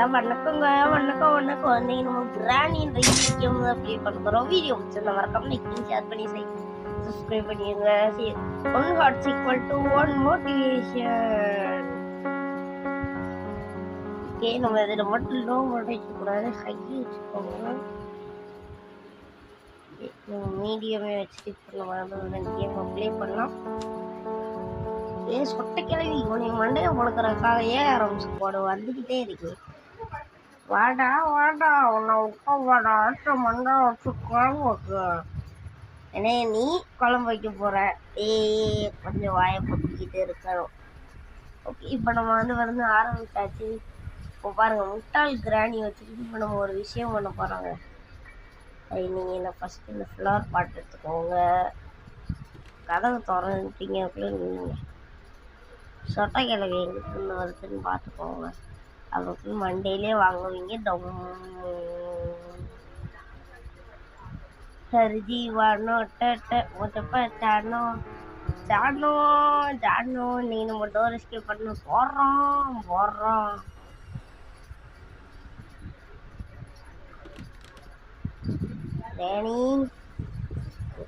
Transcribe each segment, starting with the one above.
வணக்கங்க வணக்கம் வணக்கம். இன்னைக்கு நம்ம கிராணின்ற வீடியோ ப்ளே பண்ண போறோம். வீடியோ பிடிச்சிருந்தா மறக்காம லைக் பண்ணி ஷேர் பண்ணி சப்ஸ்கிரைப் பண்ணிடுங்க. One hearts equal to one motivation. Okay, நம்ம இதில் மட்டும் லோ மோட்டிவேஷன் கூடாது, ஹை வச்சுக்கோங்க. மீடியமே வச்சுட்டு பண்ண கேம் ப்ளே பண்ணலாம். சொட்டை கிளவி உன்னை மண்டையை பொழுக்கிறதுக்காக ஆரம்பிச்சு போட வந்துக்கிட்டே இருக்கு. வாடா வாடா உன்னை விட்டா வாடா மண்டை வச்சு குழம்பு வைக்க. ஏன்னா நீ குழம்பு வைக்க போற. கொஞ்சம் வாயை பொத்திக்கிட்டு இருக்கணும். ஓகே, இப்போ நம்ம வந்து ஆரம்பிச்சாச்சு. இப்போ பாருங்க, முட்டாள் கிராணி வச்சுக்கிட்டு இப்போ நம்ம ஒரு விஷயம் பண்ண போறாங்க. நீங்கள் என்ன ஃபர்ஸ்ட் இந்த ஃப்ளவர் பாட்டு எடுத்துக்கோங்க. கதவை திறந்துட்டீங்க அப்படின்னு சொட்டை கிழவி எங்கிட்ட வருதுன்னு பார்த்துக்கோங்க. அதுக்கு மண்டேலே வாங்குவீங்க. சரிஜீவானோ சானோ சானோ சானோ நீ நம்ம டோர் எஸ்கேப் பண்ண போடுறோம்.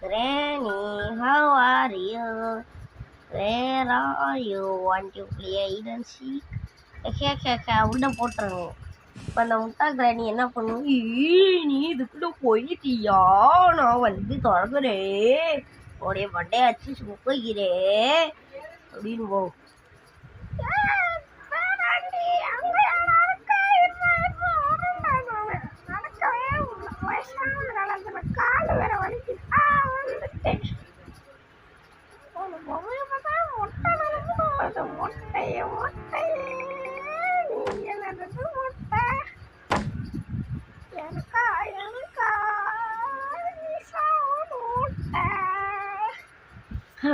Granny, how are you? Where are you? Want to play hide and seek? உள்ள போட்டுருங்க. இப்போ அந்த முட்டா கிராணி என்ன பண்ணுவோம்? நீ இதுக்குள்ள போயிட்டியா? நான் வந்து தொடங்குறேன், உடைய மண்டையாச்சு சுக்கைக்கிறேன் அப்படின்னு போகும். கால வேற வலிக்கு.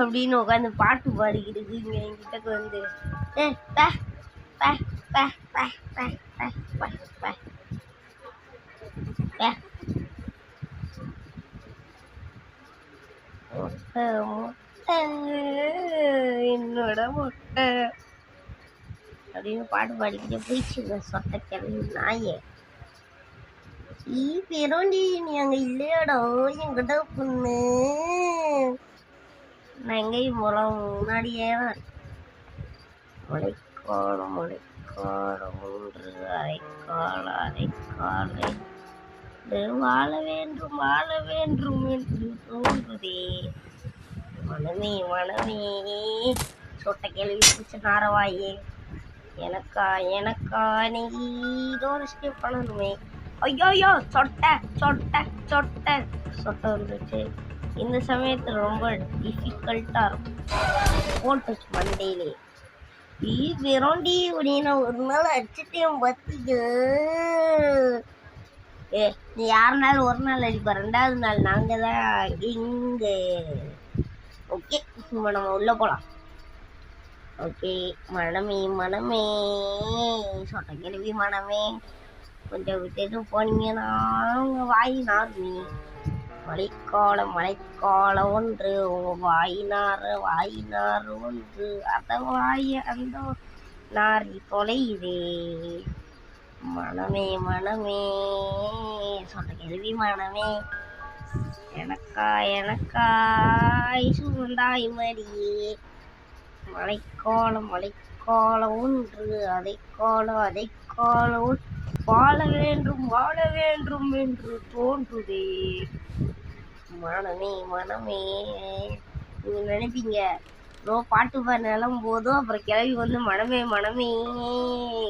அப்படின்னு உட்காந்து பாட்டு பாடிக்கிட்டு இருக்கீங்க என்கிட்ட வந்து. என்னோட மொட்டை அப்படின்னு பாட்டு பாடிக்கிட்டே போயிடுச்சுங்க சொட்டை கிளம்பி நாயே. பெருண்டி நீ அங்க இல்லையாடோ என்கிட்ட பொண்ணு. நான் எங்கேயும் போலாம், முன்னாடியே தான் மழைக்காலம் ஒன்று அரைக்காலை வாழ வேண்டும் என்று தோன்றுதே. மனமே சொட்டை கேள்வி பிடிச்ச நாரவாயே, எனக்கா நீ டோர் எஸ்கேப் பண்ணணுமே. ஐயோ சொட்டை வந்துச்சு. இந்த சமயத்தில் ரொம்ப டிஃபிகல்ட்டா இருக்கும். போட்டுச்சு மண்டையிலே. வெரோண்டி உடனே ஒரு நாள் அடிச்சுட்டேன் பத்திக்கு. நீ யாருனாலும் ஒரு நாள் அடிப்பா, 2வது நாள் நாங்க தான் இங்க. ஓகே, இப்போ நம்ம உள்ள போலாம். ஓகே, மனமே சொட்டை கிழவி மனமே, கொஞ்சம் விட்டுட்டு போனீங்கன்னா வாய் நார்மி. மழைக்காலம் ஒன்று உங்க வாயினாறு ஒன்று அத வாய அந்த நாரி தொலையுதே. மனமே சொன்ன கேள்வி மனமே, எனக்கா சுந்தாய் மடியே. மழைக்காலம் ஒன்று அதை காலம் வாழ வேண்டும் என்று தோன்றுதே. மனமே நீங்க நினைப்பீங்க பாட்டு பாடினாலும் போதும், அப்புறம் கிளவி வந்து மனமே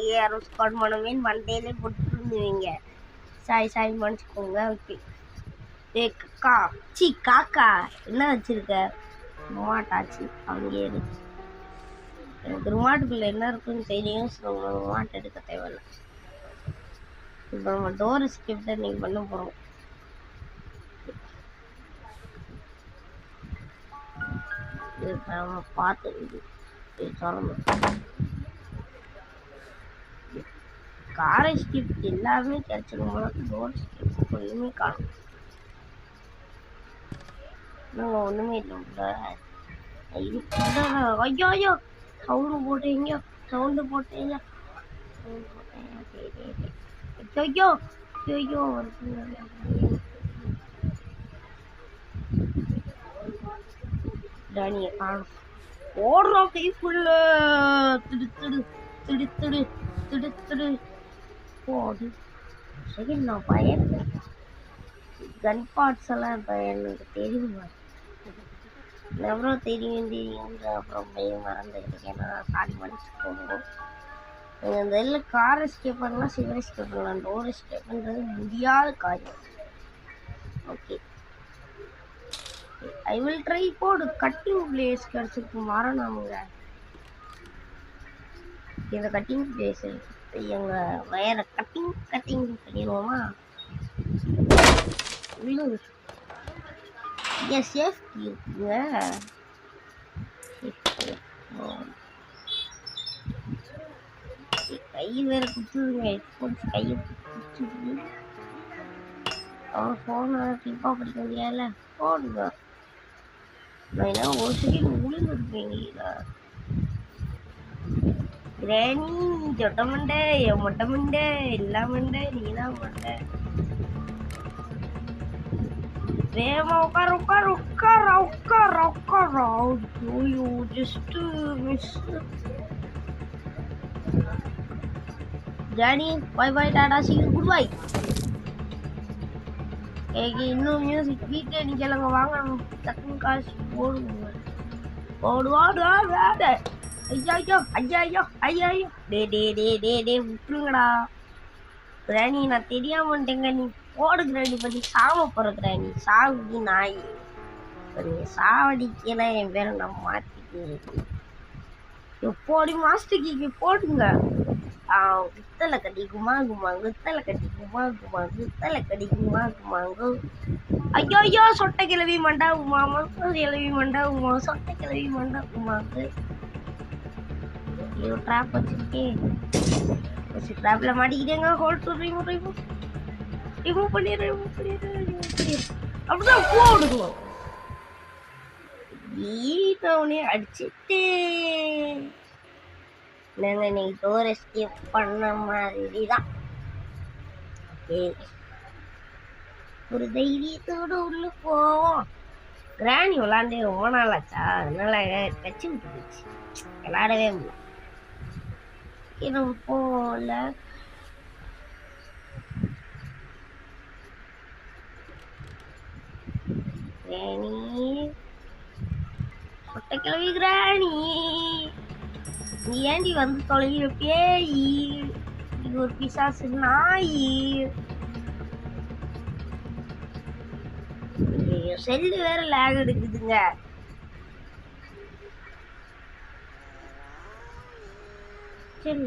ஏஆர் ஸ்காட் மனமேன்னு மண்டையிலே போட்டுருந்துவீங்க. சாய் மன்னிச்சுக்கோங்க. ஓகே, காக்கா என்ன வச்சிருக்க? மாட்டாச்சு அவங்க எனக்கு ருமாட்டுக்குள்ள என்ன இருக்குன்னு தெரியும். ருமாட்டு எடுக்க தேவையில்லை. இப்போ நம்ம டோர் எஸ்கேப் தான் நீங்கள் பண்ண போகிறோம். நம்ம பார்த்து திறந்து காரை ஸ்கிப் எல்லாமே கிடைச்சிடும். டோர் ஸ்கிப் ஒன்றுமே காணும். நாங்கள் ஒன்றுமே இல்லை. ஐயோ சவுண்டு போட்டீங்க. ஐயோ ஐயோ ராணியை காணும் ஓடுறோம் கைக்குள்ள திடு திடு திடு திடு திடு திடு போடு சரி நான் பயன் கன் பார்ட்ஸ் எல்லாம் இப்போ எனக்கு தெரியுமா எவ்வளோ தெரியுன்ற அப்புறம் பையன் மறந்துக்கிட்டேன் நான் சாரி மன்னிச்சு போடுவோம் நீங்கள் இந்த இதில் கார் எஸ்கேப் பண்ணலாம் சிவர் எஸ்கேப் பண்ணலாம் டோர் எஸ்கேப் பண்ணுறது முடியாத காரியம் ஓகே ஐ வில் ட்ரை போடு கட்டிங் பிளேஸ் கிடச்சிருக்கு மரணாமுங்க இந்த கட்டிங் பிளேஸ் எங்கள் வயரை கட்டிங் பண்ணிடுவோமா சேஃப்டி இருக்குங்க கை வேற குத்துதுங்க ஹெட்ஃபோன்ஸ் கையை குத்துது அவன் ஃபோனை கிளிப்பாக படிக்க முடியாதுல்ல போடுங்க நான் என்ன ஒரு செகண்ட் விழுந்துருப்பீங்களா கிராணி சொட்ட மண்டை மொட்டை மண்டை எல்லா மண்டை நீ தான் மண்டை வேகமா உட்கார உட்கார உட்கார உட்கார உட்கார ஐயோ ஜஸ்ட் மிஸ் ஜானி பாய் பாய் டாடா சீக்கிரம் குட் பாய் இன்னும் மியூசிக் வீட்டில் நீ கேளுங்க வாங்க டக்குனு காசு போடுவோங்க ஓடுவாடு ஐயா ஐயோ ஐயா ஐயோ ஐயா ஐயோ டே விட்டுருங்கடா கிராணி நான் தெரியாமட்டேங்க நீ போடு கிராணி பற்றி சாம போகிற கிராணி சாவடி நாய் சாவடிக்கல என் பேரை நான் மாற்றிக்கிறேன் எப்போடி மாஸ்டர் கீக்கு போடுங்க குத்தலை கட்டி குமா குத்தலை கட்டி குமா குத்தலை கட்டி குமாங்கு ஐயோ ஐயோ சொட்டை கிளவி மண்டா உமாமா கிளவி மண்டா உமா சொட்டை கிளவி மண்டா உமாக்கு ஐயோ ட்ராப் வச்சுருக்கேன் ட்ராப்பில் மாட்டிக்கிட்டேங்க ஹோல்ட் ரிமூவ் பண்ணிடுறேன் அப்படிதான் போடுங்க ஈட்டவனே அடிச்சுட்டேன் நாங்கள் இன்னைக்கு டோர் எஸ்கேப் பண்ண மாதிரி தான் ஒரு தைரியத்தோடு உள்ள போவோம் கிராணி விளாண்டே ரொம்ப நாள் ஆச்சா அதனால கட்சி விட்டு போச்சு விளாடவே முடியல போல கிராணி சொட்டை கிளவி கிராணி நீ ஏண்டி வந்து தொலைகிற பேய் இது ஒரு பிசாசு நாய் செல்லு வேற லேக் எடுக்குதுங்க சரி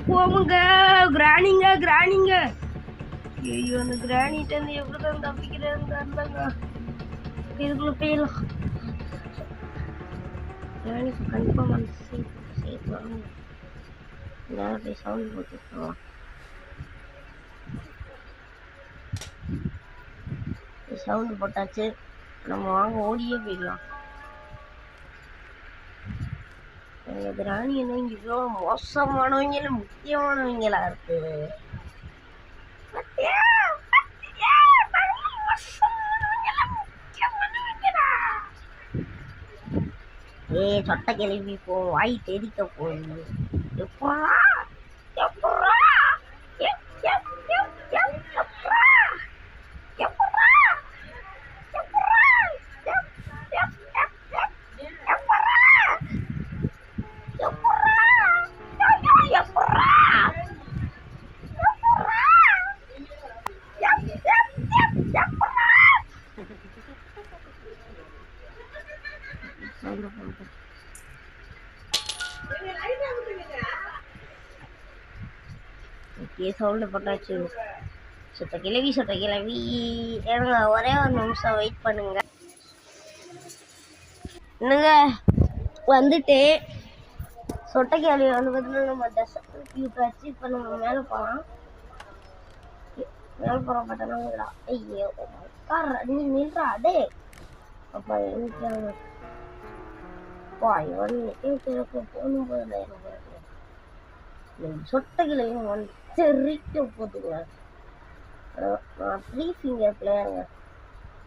போமுங்க கிராணிங்க ஐயோ அந்த கிராணிட்ட இருந்து எப்படிதான் தப்பிக்கிறேன் இதுக்குள்ள போயிடலாம் கிராணிக்கு கன்ஃபார்ம் சேர்த்து நேரம் போய் சவுண்ட் போட்டுருக்கலாம் சவுண்டு போட்டாச்சு நம்ம வாங்க ஓடியே போயிடலாம் எங்கள் கிராணி என்ன இங்கே இவ்வளோ மோசமானவங்கள முக்கியமானவங்களா இருக்கு சொட்டை கிளம்பி போ வாய் தெரிக்க போய் எப்படா சவுண்டு போட்டாச்சு சொட்ட கிளவி ஏங்க ஒரே ஒரு நிமிஷம் வெயிட் பண்ணுங்க என்னங்க வந்துட்டு சொட்டை கிளவி வந்து பார்த்தீங்கன்னா நம்ம டெஸ்ட் வச்சு இப்போ நம்ம மேலே போகலாம் பார்த்தோம்னா ஐயோ நீ நின்றா அதே அப்போ எனக்கு அப்பா இவன் கேட்கிறப்ப போகும்போது எனக்கு சொட்டைகளையும் வந்து தெரிக்க போதுங்க. நான் 3 ஃபிங்கர் பிளேயருங்க,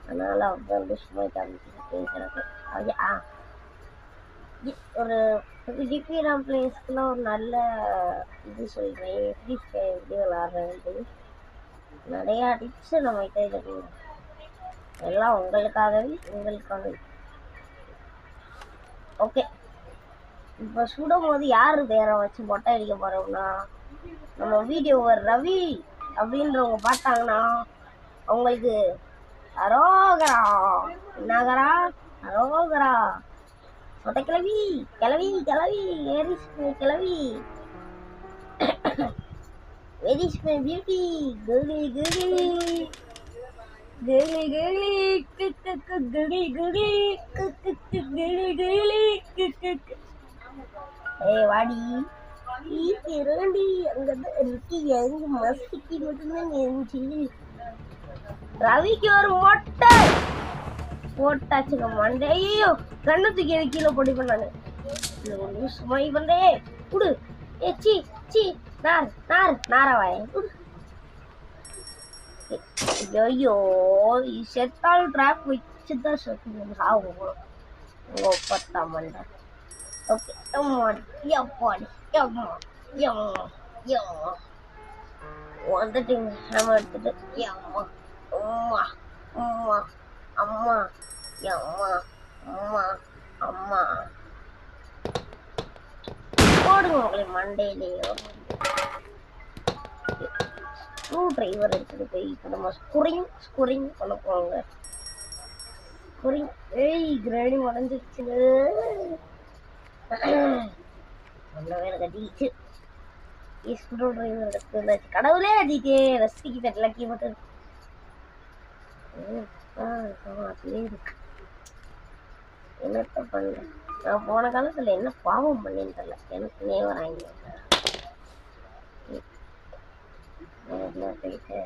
அதனால அவங்க சும்மா கேட்கறது. ஒரு டிபிஎம் பிளேயர்ஸ்க்குலாம் ஒரு நல்ல இது சொல்கிறேன், எப்படி எப்படி விளாட்றது நிறையா டிப்ஸு நம்மகிட்ட இருக்குங்க. எல்லாம் உங்களுக்காகவே. ஓகே, இப்போ சுடும் போது யார் வேற வச்சு மொட்டை அடிக்க போகிறோம்னா, நம்ம வீடியோவை ரவி அப்படின்றவங்க பார்த்தாங்கன்னா அவங்களுக்கு அரோகரா என்னகரா அரோகரா சொட்டை கிளவி கிளவி கிளவி கிளவி வெரி ஸ்மெல் பியூட்டி குடி குடி குடி குடி குடி குடி குடி குடி. ஏய் வாடி இரண்டி அங்கே இருக்கி எங்க மஸ்திக்கு மட்டும்தான் இருந்துச்சு. ரவிக்கு ஒரு மொட்டை போட்டாச்சுங்க மண்டே. ஐயோ கண்ணத்துக்கு எது கீழே பொடி பண்ணானு சுமை பண்ணே குடு. ஏ சி சி நார் நார் நாரவாய குடு. ஐயோ செத்தாலும் ட்ராப் வச்சுதான் செத்து ஆகும் உங்க பத்தா மண்டை. ஓகே எப்பாடி எம்மா எம்மா எம்மா வந்துட்டுங்க நம்ம எடுத்துட்டு எம்மா அம்மா அம்மா அம்மா எம்மா அம்மா அம்மா போடுங்க உங்களை மண்டையிலேயோ. ஸ்க்ரூ டிரைவர் எடுத்துட்டு போய் இப்போ நம்ம ஸ்குரிங் பண்ண போங்க. ஸ்குரிங் ஏய் கிரேடி உடஞ்சிருச்சுங்க. வேற கட்டிச்சு ஸ்க்ரூ டிரைவர் எடுத்து கடவுளே அதிகே ரசிக்கு பெட்டலக்கி மட்டும் இருக்கு. என்னத்த பண்ண நான் போன காலத்துல என்ன பாவம் பண்ணேன்னு தெரியல, எனக்கு நேவராங்க போயிட்டு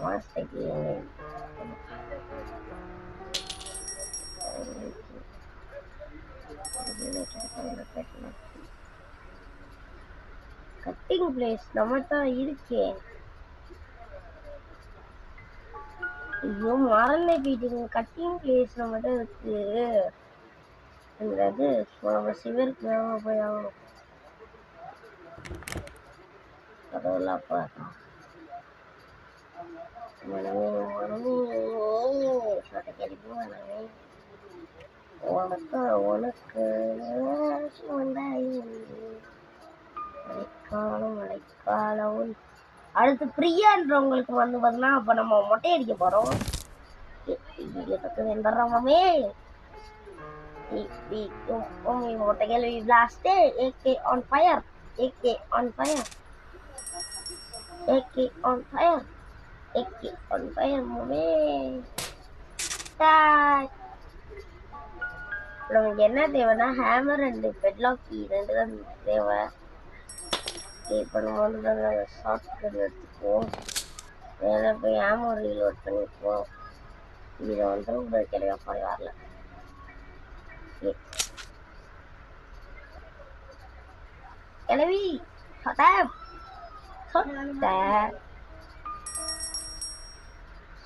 மாஸ்டர்க்கு கட்டிங் பிளேஸ் நம்ம தான் இருக்கேன். ஐயோ மறந்தே போயிட்டு கட்டிங் பிளேஸ் நம்ம தான் இருக்கு. இது நம்ம சிவருக்கு போய் ஆகணும். கடவுளாப்பா மனமே மனமே மனமே உனக்கு உனக்கு மழைக்காலம். அடுத்து பிரியான்றவங்களுக்கு வந்து பார்த்தீங்கன்னா அப்போ நம்ம மொட்டை அடிக்க போகிறோம். வந்துடுறோமே மொட்டை கேள்வி blast AK on fire AK on fire AK on fire AK on fire மோமே. நமக்கு என்ன தேவைன்னா ஹேமர் அண்ட் பெட்லாக் கீ 2 தான் தேவை. இப்போ நம்ம வந்து ஷார்ட் கட் எடுத்துக்குவோம். வேலை போய் ஹேமர் ரீலோட் பண்ணிக்குவோம். இதை வந்து ரொம்ப கிடையாது வரல. கிளவி சொட்ட சொட்ட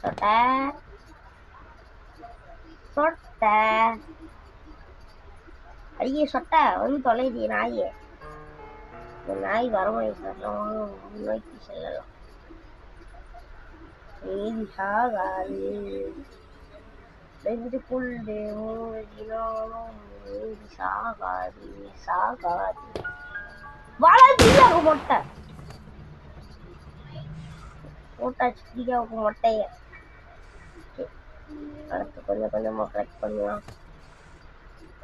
சொட்ட சொட்ட அடியே சொட்ட வந்து தொலைடி நாயே. இந்த நாய் வரமாட்டோம் நோக்கி செல்லலாம். நீதி சாகாது நெஞ்சுக்குள்ளே மூழ்கினாலும் நீதி சாகாது சாகாது. வளர்த்தியாக மொட்டை போட்டாச்சு பிடிக்காவுக்கு மொட்டைய. அடுத்து கொஞ்சம் கொஞ்சமாக கலெக்ட் பண்ணலாம்.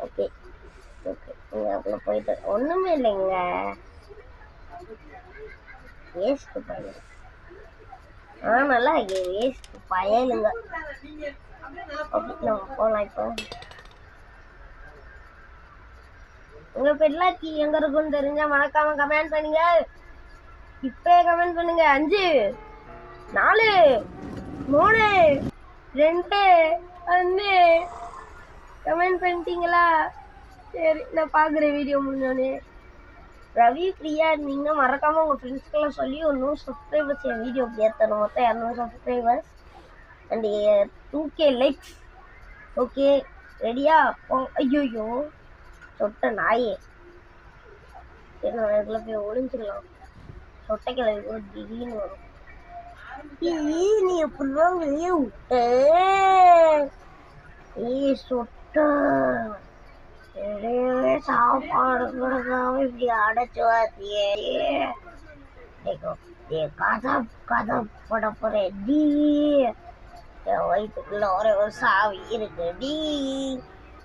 ஓகே ஓகே நீங்கள் அப்படின்னா போயிட்டு ஒன்றுமே இல்லைங்க. வேஸ்ட்டு பயல் நல்லா வேஸ்ட்டு பயலுங்க. ஓகே நம்ம போகலாம். இப்போ உங்கள் பெட்லாக்கி எங்கே இருக்குன்னு தெரிஞ்சால் மறக்காம கமெண்ட் பண்ணுங்க. இப்போ கமெண்ட் பண்ணுங்க. 5 4 3 2 1 கமெண்ட் பண்ணிட்டீங்களா? சரி, நான் பார்க்குறேன் வீடியோ முடிஞ்சோடனே. ரவி ஃப்ரீயாக இருந்தீங்கன்னா மறக்காமல் உங்கள் ஃப்ரெண்ட்ஸ்க்கெல்லாம் சொல்லி ஒரு 100 சப்ஸ்கிரைபர்ஸ் என் வீடியோ ஏற்றணும். மொத்தம் 200 subscribers and 2K likes. Okay, ரெடியா? ஐயோயோ சொட்ட நாயே. சரி, நான் இதுக்குள்ள போய் ஒளிஞ்சிடலாம். சொட்டை கிளவி கூட திடீர்னு வரும். நீ எப்படிதான் வெளியே விட்ட? சொட்ட சாப்பாடு கொடுக்காம இப்படி அடைச்சு வாத்தியே. கதம் கதம் பட போறேன் டி. என் வயிற்றுக்குள்ள ஒரே ஒரு சாவி இருக்கு டி.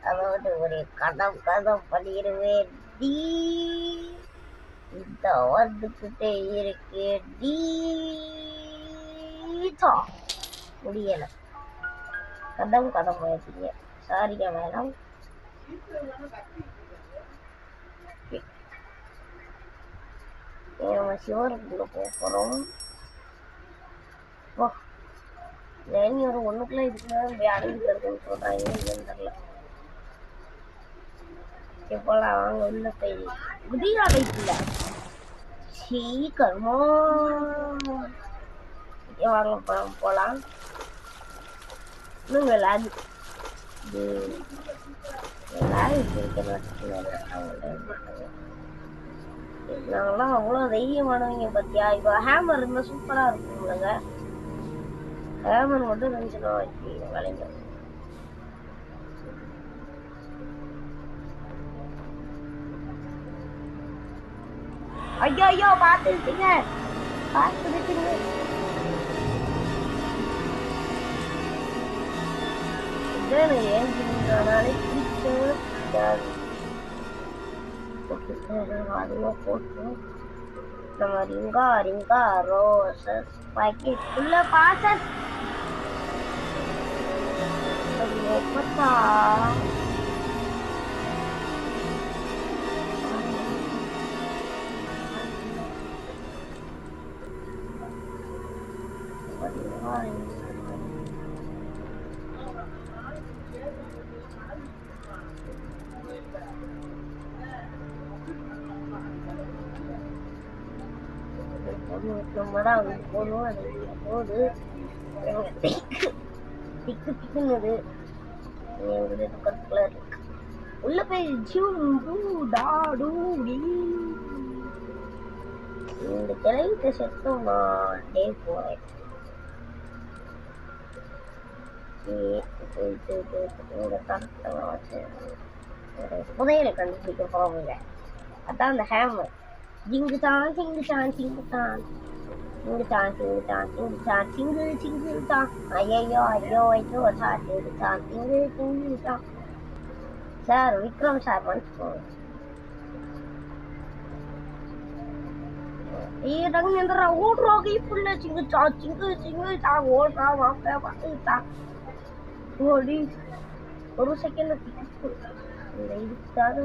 அதோட ஒரு கதம் கதம் பண்ணிடுவேன் டி. இந்த வந்துக்கிட்டே இருக்கு டி. முடியல. கதம் கதம் பண்ணிட்டீங்க. சாரிங்க மேடம். நம்ம சிவருக்குள்ள போகிறோம். ஒரு ஒன்றுக்குள்ள இதுக்குள்ள அடைஞ்சிக்கிறதுன்னு சொல்கிறாங்க. இல்லைன்னு தெரியல. எப்போலாம் வாங்க உள்ள போய் குதிரா வைக்கல சீக்கிரமோ வாங்க போகலாம். இன்னும் விளாது நாங்களாம் அவ்வளோ தைரியமானவங்க பத்தியா. இப்போ ஹேமர் இருந்தால் சூப்பராக இருக்கும்லங்க. ஹேமர் மட்டும் இருந்துச்சுன்னா விளைங்க. ஐயோ ஐயோ பார்த்துருச்சுங்க பார்த்துருச்சுங்க. எனக்கு ஏஞ்சினாலே பிடிக்காது. அதுவாக போட்டு நம்ம ரிங்கா ரிங்கா ரோசஸ் பாக்கெட் உள்ள பாசஸ் பார்த்தா போதும். அது போது திக்கு திக்குன்னு கலர் உள்ள போய் இந்த கிளைவிட்ட செத்தும் நான் டே போறேன். புதையலை கண்டுபிடிக்க போறவங்க. அதான் அந்த ஹேமர். ஜிங்குதான் ஜிங்குதான் ஜிங்குதான் ஜிங்குதான் ஜிங்குதான் ஜிங்குதான் ஜிங்கு ஜிங்குதான். ஐயோ ஐயோ ஐயோ சார் ஜிங்குதான் ஜிங்கு ஜிங்குதான். சார் விக்ரம் சார் பண்ணிக்கோங்க. ஏதா ஓடுறாங்க இப்ப சிங்குச்சா சிங்கு சிங்குச்சா ஓடுறா வாப்பா பார்த்துட்டா ஓடி ஒரு செகண்ட் இந்த இதுக்காக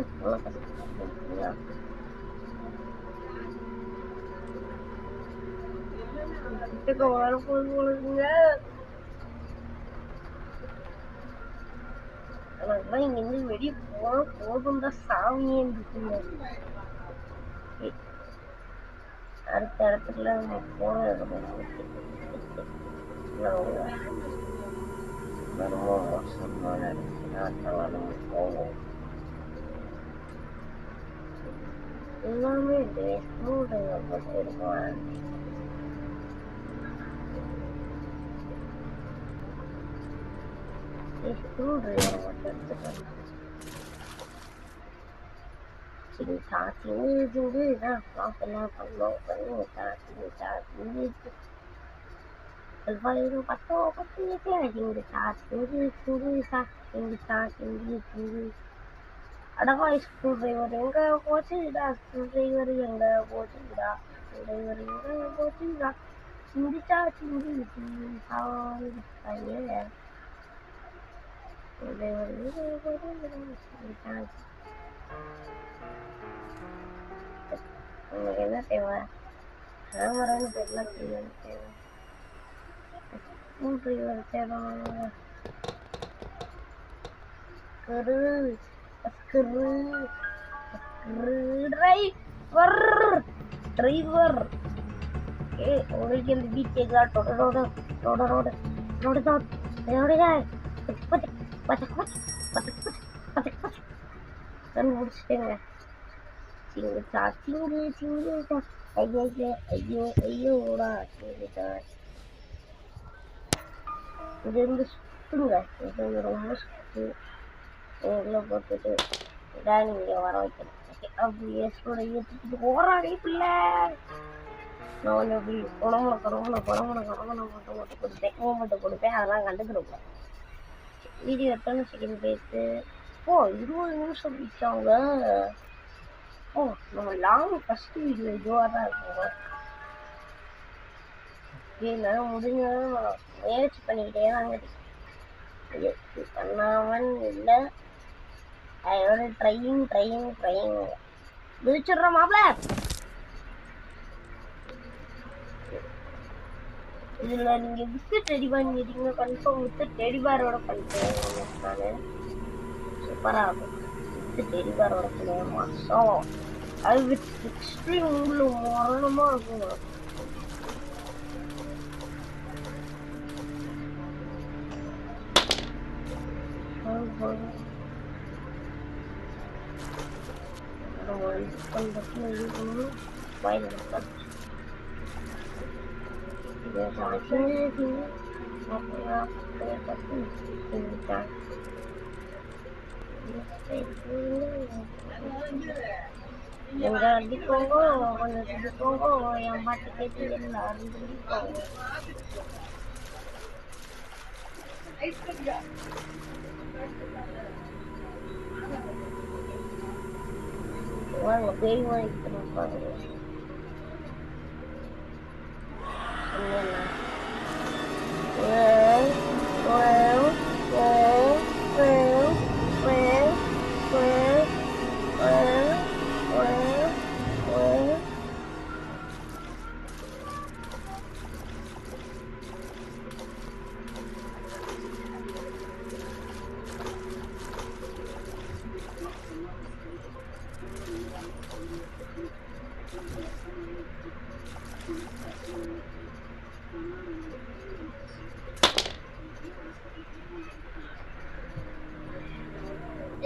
வரப்போகுதுங்க. எனக்குலாம் இங்கிருந்து வெளியே போன போதும் தான் சாமியே இருக்குங்க. அடுத்த இடத்துல நம்ம போன ரொம்ப மோசமான இடத்துல நம்ம போவோம். எல்லாமே போட்டு இருக்கோம். அடவா ஸ்க்ரூ டிரைவர் எங்க போச்சுடா, ஸ்க்ரூ டிரைவர் எங்க போச்சுடா, ஸ்க்ரூ டிரைவர் எங்க போச்சுடா, சிந்திச்சா சிந்தி உங்களுக்கு என்ன தேவை? ஹேமரான்னு தெரியல தேவை ஸ்க்ரூ டிரைவர் தேவை. கரு டிரைவர் உங்களுக்கு இந்த பீச் கேக்குதா? கண்டுபிடிச்சிட்டேங்க. ஐயோடா இது இருந்து சுத்துங்க. இது ரொம்ப சுத்து உள்ள போட்டுட்டு நீங்க வர வைக்கணும். அப்படியே ஏற்றிட்டு போறாடே பிள்ளை. நான் கொஞ்சம் அப்படி மூமெண்ட் கொடுப்பேன். அதெல்லாம் கண்டுக்கிறோம். வீடியோ எத்தனை செகண்ட் பேசு? ஓ 20 நிமிஷம் பிடிச்சாங்க. ஓ நம்ம லாங் ஃபர்ஸ்ட் வீடியோ இதுவாக தான் இருக்கும். நான் முடிஞ்சதும் முயற்சி பண்ணிக்கிட்டே தாங்க பண்ணாமல் இல்லை. அதோட ட்ரையிங் முடிச்சிடுற மாப்பிள. இதுல நீங்க விசிட் ரெடி பண்ணிட்டீங்க. கன்ஃபார்ம் விசிட் டெடிபாரோட பண்ணிட்டேன். நானு சூப்பரா இருக்கும். விசிட் டெடிபாரோட பண்ணுவேன். மாசம் அது வித் எக்ஸ்ட்ரீம் உள்ள மரணமா இருக்கும். எங்க அடிக்கோங்க கொஞ்சம் அடிக்கோங்க. என் பாட்டு கேட்டு எல்லாரும் அடிக்கோங்க. வாங்க பேய் வாங்கிக்கணும் பாருங்க.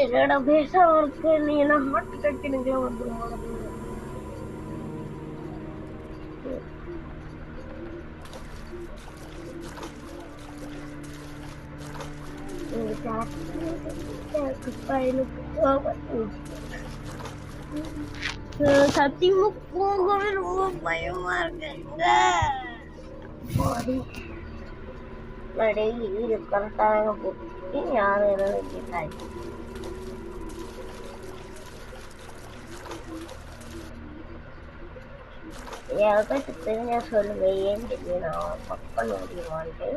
என்னடா பேச இருக்கு? நீ என்ன ஹார்ட் அட்டாக் எனக்குலாம் வந்துருமா? சத்தியமா போகவே ரொம்ப பயமா இருக்குங்க. டெய்லி கரெக்டாக போட்டு யாரும் எதாவது கேட்டாங்க. யாருக்காச்சும் தெரிஞ்சா சொல்லுங்க. ஏன் தெரியும் நான் ஒர்க் பண்ண முடியுமான்ட்டு.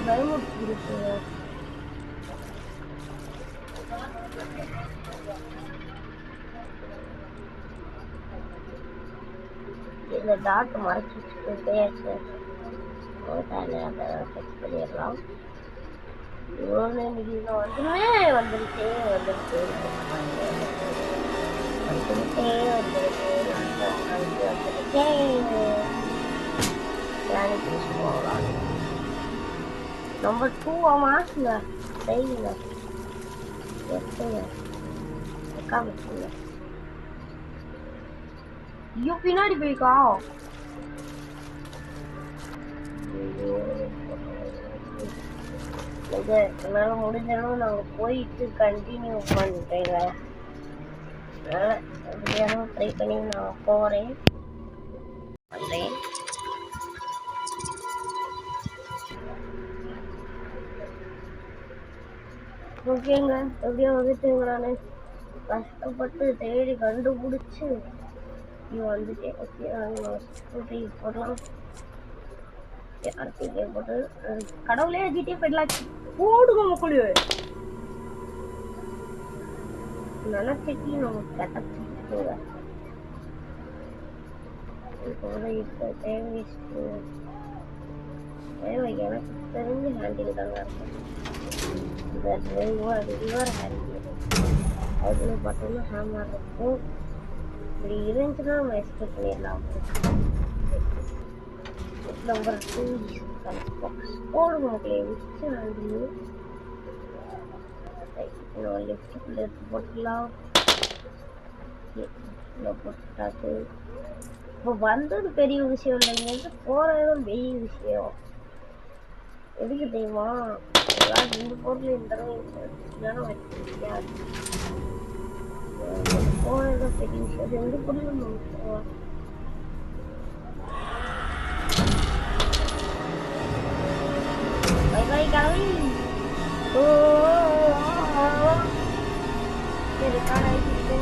பயமுறுத்தி இந்த டாட் மறைச்சு வச்சுக்கிட்டே பண்ணிடலாம். இவ்வளோ இன்னைக்கு வந்துருச்சே போகலாம். நம்பர் 2 மாசுங்க டெய்லிங்க காமிச்சுங்க. ஐயோ பின்னாடி போய்க்கா. என்னால முடிஞ்சாலும் நாங்க போயிட்டு கண்டினியூ பண்ணிட்டேங்க. அதனால ட்ரை பண்ணி நான் போறேன் பண்றேன். ஓகேங்க எப்படியோ வந்துட்டுங்க. நான் கஷ்டப்பட்டு தேடி கண்டுபிடிச்சு வந்துட்டேன். ஓகே போடலாம். அடுத்து போட்டு கடவுளே ஜிடிஏ ஃபைட்லாம் போடுங்க மக்களே. நினைச்சிட்டு நமக்கு கட்டச்சிட்டு இப்போ தேவை எனக்கு தெரிஞ்சு ஹேண்டில் தாங்க இருக்கும். இந்த ரிவர் ஹேண்டில் அதில் பார்த்தோம்னா ஹேமர் இருக்கும். இப்படி இருந்துச்சுன்னா நம்ம எக்ஸ்பெக்ட் பண்ணிடலாம். நம்பர் 2 போடுங்க மக்களே. மிச்சம் ஹேண்டில் லெஃப்ட்டுக்குள்ள எடுத்து போட்டுக்கலாம். போட்டாச்சு. இப்போ வந்தது பெரிய விஷயம் இல்லை, இங்கேருந்து போகிறதும் பெரிய விஷயம். எதுக்கு தெரியுமா? ரெண்டு பொருள் இந்த தடவை வச்சிருக்காது. போகிறதும் பெரிய விஷயம். ரெண்டு பொருளும் பை பை கலவை. ரெக்கார்ட் ஆகிட்டு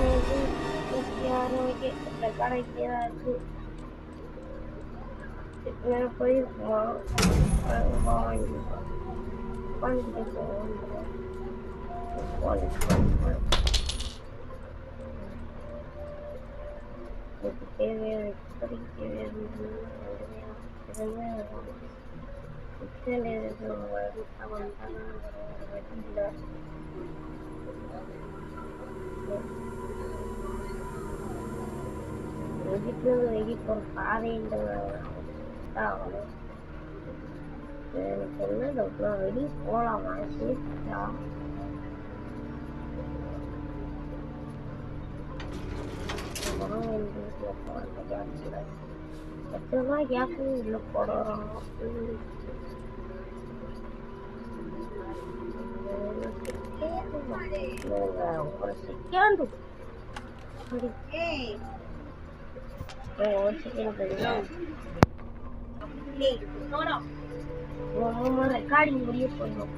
ரெக்கார்ட் ஆகிட்டே தான் இருக்கு. போயிருக்கோம் தேவையான ஒரு பாதைன்ற ஆகணும். எனக்கு என்ன டவுட்னா வெளியே போகலாமா? சேஃப்டா எத்தனை கேப்பு உள்ள போடுறோம். ஒரு செகண்ட் ரெக்கார்டிங் முடிய போயிடும்.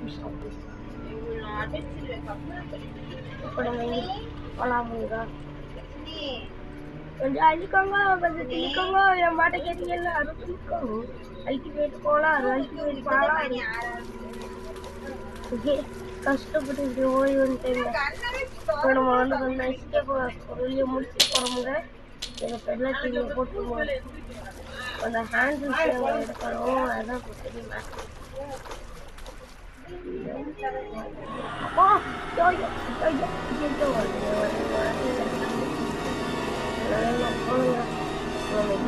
கொஞ்சம் அழிக்கோங்க, கொஞ்சம் திணிக்கோங்க. என் பாட்டை கேட்டீங்கல்ல, அது திணிக்கோங்க. அல்டிமேட் போலாம், அல்டிமேட் போலாம். கஷ்டப்பட்டு இப்படி ஓடி வந்துட்டேங்க. இப்போ நம்ம வந்து கொஞ்சம் எஸ்கேப் வெளியே முடிச்சுட்டு போகிறோமுங்க. எனக்கு எல்லாம் கீழே போட்டுருவோம். அந்த ஹேண்டில் எடுக்கணும். அதான் தெரியுமா?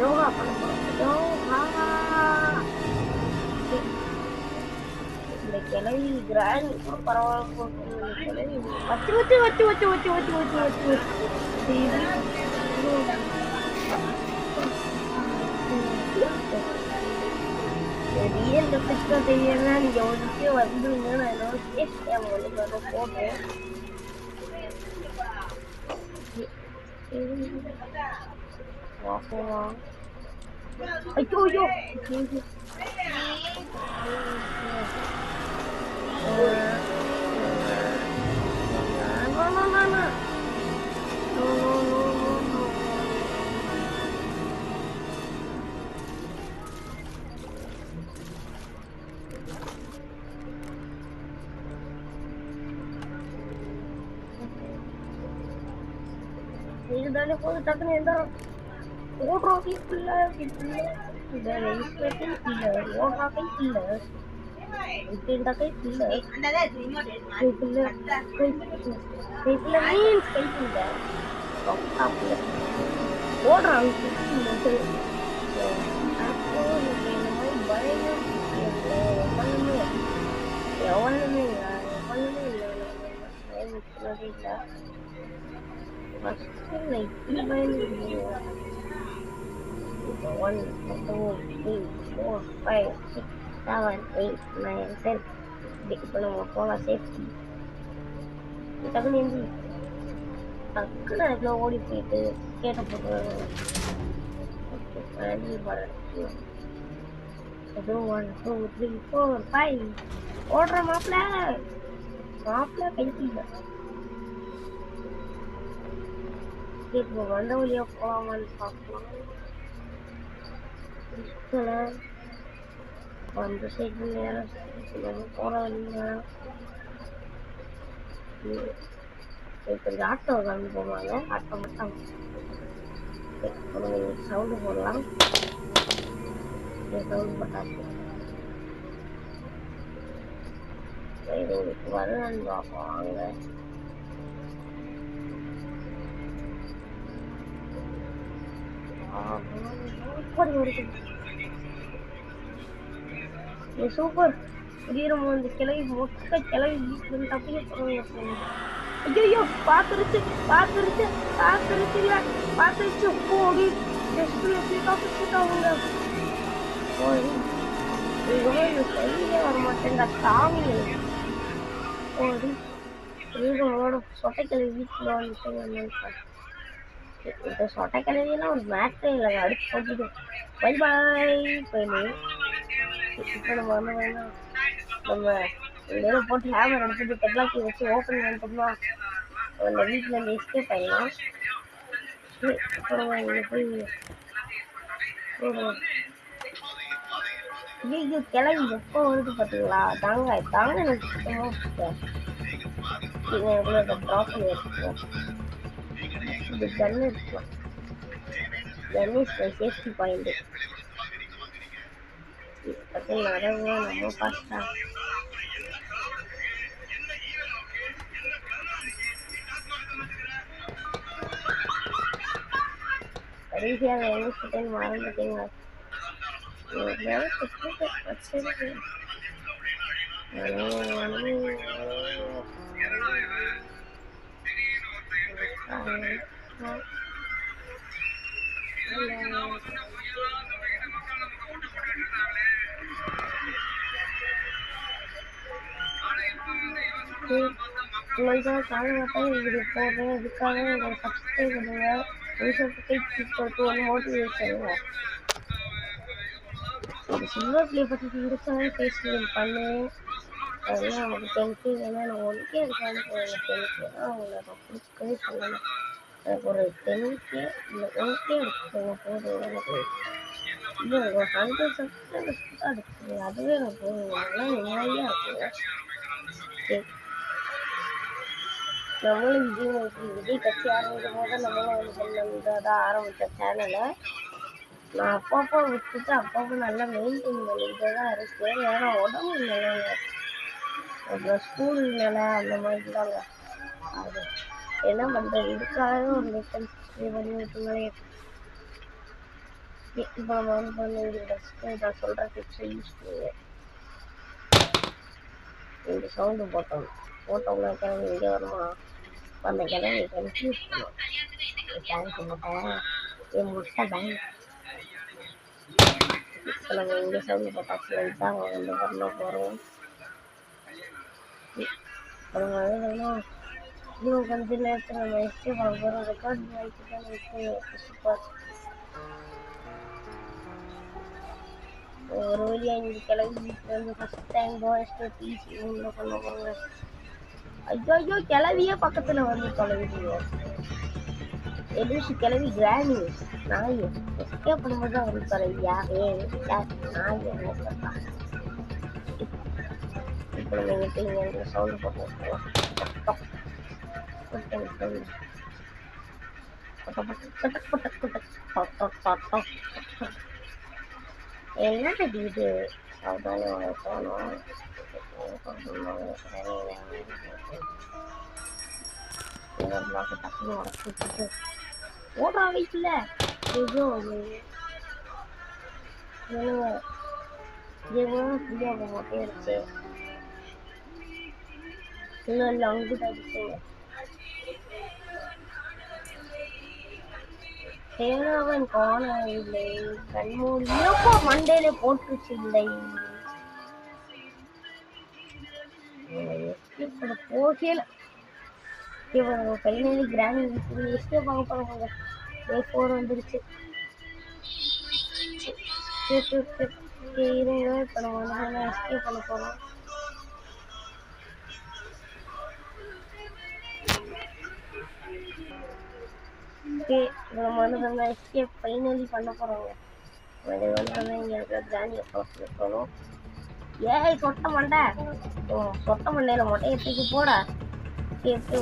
யோகா பண்ண இந்த கிளவி கிராண்ட் கூட பரவாயில்ல. கிளவி வச்சு வச்சு வச்சு வச்சு வச்சு வச்சு வச்சு வச்சு ரியல் டெபிக்டாக தெரியலன்னா நீங்கள் ஒரு விஷயம் வந்துடுங்க. நான் என்னோட சேஃப்டி அவங்க போட்டேன். ஐயோ ஐயோ இதுதானே போது டக்குன்னு எந்த ஓடுறாக்கி இல்லை இல்லை இல்லை ரெஜிஸ்ட்ரேஷன் இல்லை ஓடுறாக்கை இல்லை இப்படின்றாக்கை இல்லை கைப்பில்லை கைப்பில்லை மீன்ஸ் கைப்பில்லை டாப்பில் ஓடுறாங்க. அப்போ இந்த மாதிரி பயம் எவ்வளவுமே எவ்வளவுமே இல்லை எவ்வளவுமே இல்லை பயமுறுத்துறதே இல்லை. Like 1, 2, 3, 4, 5, 6, 7, 8, 9, 10. இப்போ நம்ம போகலாம் சேஃப்டி. டக்குன்னு எந்த டக்குன்னு அதுக்குள்ள ஓடி போயிட்டு கேட்ட போட்டு ஏதோ 1, 2, 3, 4, 5 ஓடுற மாப்பிள்ள மாப்பிள்ள கைப்பில்லை. இப்போ வந்த வழியா போகலாமான்னு பார்க்கலாம். அந்த சைடு நேரம் போகிற வழிங்க கொஞ்சம் ஆட்டோ கிளம்பி போவாங்க. ஆட்டோ மட்டும் சவுண்டு போடலாம். சவுண்டு போட்டாச்சு. வரலான்னு பார்ப்போம் வாங்க. சூப்பர் திடீரம் வந்து கிளவி மொத்த கிளவி வீட்டுல தப்பிக்க போறோம். ஐயோ பாத்துருச்சு போடி சரியே வரமாட்டேங்க சாமி. ஓடி சொட்டைக்கிழவி வீட்டுல வந்துட்டு இந்த சொட்டைக்கிழவியெல்லாம் ஒரு மேட்டே இல்லைங்க. அடுத்து போட்டுட்டு பை பாய் போயிடு. இப்போ நம்ம நேரம் போட்டு ஹேமர் எடுத்துட்டு டெக்னாலஜி வச்சு ஓப்பன் பண்ணிட்டோம்னா அந்த வீட்டில் இருந்து எஸ்கேப் ஆயிடலாம். அப்புறம் இங்கே போய் ஐயோ கிளம்பி எப்போ வருது பார்த்தீங்களா? தாங்க எனக்கு சுத்தமாக ட்ராப் பண்ணி வச்சுக்கோம். இது கன் எடுத்துக்கலாம். கன் இஸ் மை சேஃப்டி பாயிண்ட். நிறைய நம்ம பார்த்தா கடைசியாக என்ன மறந்துட்டீங்க. உங்களுக்காக காலகட்டம் இப்படி போடுறேன். இதுக்காக உங்களை சப்ஸ்கிரைப் பண்ணுங்க. மோட்டிவேஷன் சில்வர் பிளே பற்றி இருக்காங்க பேசுகிறேன் பண்ணு. அதெல்லாம் எனக்கு டென்த்து வேணா நான் ஒன்றுக்கே இருக்கான்னு எனக்கு அவங்கள நான் பிடிக்கவே சொல்லணும். எனக்கு ஒரு 10K இல்லை 1K எடுத்துக்கோங்க போதும். எனக்கு இல்லை எனக்கு ஒரு 100 சப்ஸ்கிரைபர்ஸ் தான் எடுத்துக்கோங்க. அதுவே எனக்கு போதும். நல்லா நிம்மதியாக இருக்குங்க. சரி நம்மளும் விஜய் கட்சி ஆரம்பிக்கும் போது நம்மளும் தான் ஆரம்பித்த சேனலை நான் அப்பப்போ விட்டுட்டு அப்பப்போ நல்லா மெயின்டைன் பண்ணிக்கிட்டே தான் இருக்கேன். ஏன்னா உடம்பு நிலைங்க அப்புறம் ஸ்கூல் நிலை அந்த மாதிரி தாங்க. அது என்ன பண்ணுறது இதுக்காகவே ஒரு மெத்தட் பண்ணி விட்டுங்களே. இப்போ நம்ம நான் சொல்கிற டிப்ஸை யூஸ் பண்ணுங்க. இந்த சவுண்டு போட்டோம்னா கிளம்பி இங்கே வருமா? அந்த கிளம்பி கன்ஃபியூஸ் பண்ணுவோம். பேங்க் போட்டேன் என் முட்டை பேங்க். இப்போ நம்ம இங்கே சவுண்டு போட்டாச்சு தான் வந்து பண்ண போகிறோம். இன்னும் கொஞ்ச நேரத்தில் நம்ம எஸ்கேப் ஆக போகிறோம். ரெக்கார்ட் வாய்ப்பு தான் சூப்பர். ஒரு வழியாக இங்கே கிளம்பி வீட்டில் இருந்து ஃபஸ்ட் டைம் போய்ட்டு டிசி உள்ள பண்ண போகிறாங்க. ஐயோ கிளவியே பக்கத்தில் வந்து தொலைவிடுங்க. எதிர்த்து கிளவி கிராணி நாய் எஸ்கேப் பண்ணும்போது தான் வந்து தொலைவியா நாய் என்ன இப்போ நீங்கள் சவுண்டு போட்டு என்னது இது சாதாரண வளர்க்கணும். டக்குனு உடச்சிட்டு ஓடுறா வீட்டில் ஃப்ரீயாக போட்டே இருக்கு. இல்லை அங்கிட்ட அடிச்சுங்க. தேனவன் காணவில்லை கண்மூடியப்போ மண்டையில போட்டுருச்சு. இல்லை போகல ஃபைனலி கிராணி எஸ்கேப் ஆக போகிறாங்க. டே 4 வந்துருச்சு. இருங்க இப்போ நம்ம எஸ்கேப் பண்ண போகிறோம். நம்ம எஸ்கேப் ஃபைனலி பண்ண போகிறோங்க. இங்கே இருக்கிற கிராணியை பார்த்து இருக்கணும். ஏய் சொட்ட மண்டை, சொட்ட மண்டையில மொட்டையை தூக்கி போட.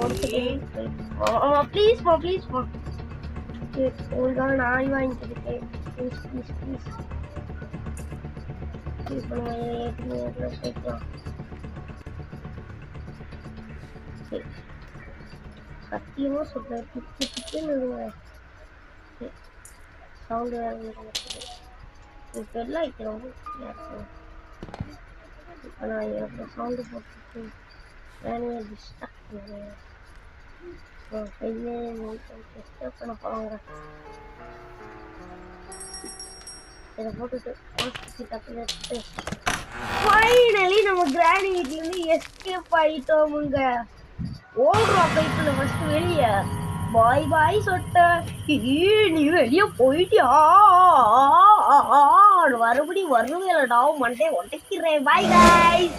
ஒரு செகண்ட் ப்ளீஸ்மா ப்ளீஸ்மா, உங்களுக்காக நான் ஆய் வாங்கிக்கிறேன். ப்ளீஸ் ப்ளீஸ் ப்ளீஸ் ப்ளீஸ் பண்ணுங்க. சேர்க்கலாம். சரி சத்தியமாக சொல்கிறேன், திட்டு திட்டுன்னு சவுண்டு வேறு இப்போ எல்லாம் வைக்கிறோம். இப்போ நான் எனக்கு சவுண்டு போட்டுட்டு வேலையை டிஸ்டர்ப் பண்ணுவேன். கையே டிஸ்டர்ப் பண்ண போகிறாங்க. இதை போட்டுட்டு டக்குன்னு ஃபைனலி நம்ம கிராணி வீட்லேருந்து எஸ்கேப் ஆகிட்டோமுங்க. ஓடுறோம் பைக்கில் ஃபஸ்ட்டு வெளியே. பாய் பாய் சொட்ட, நீ வெளியே போயிட்டியா? மறுபடியும் வருவேலடா, மண்டே உடைக்கிறேன். Bye guys.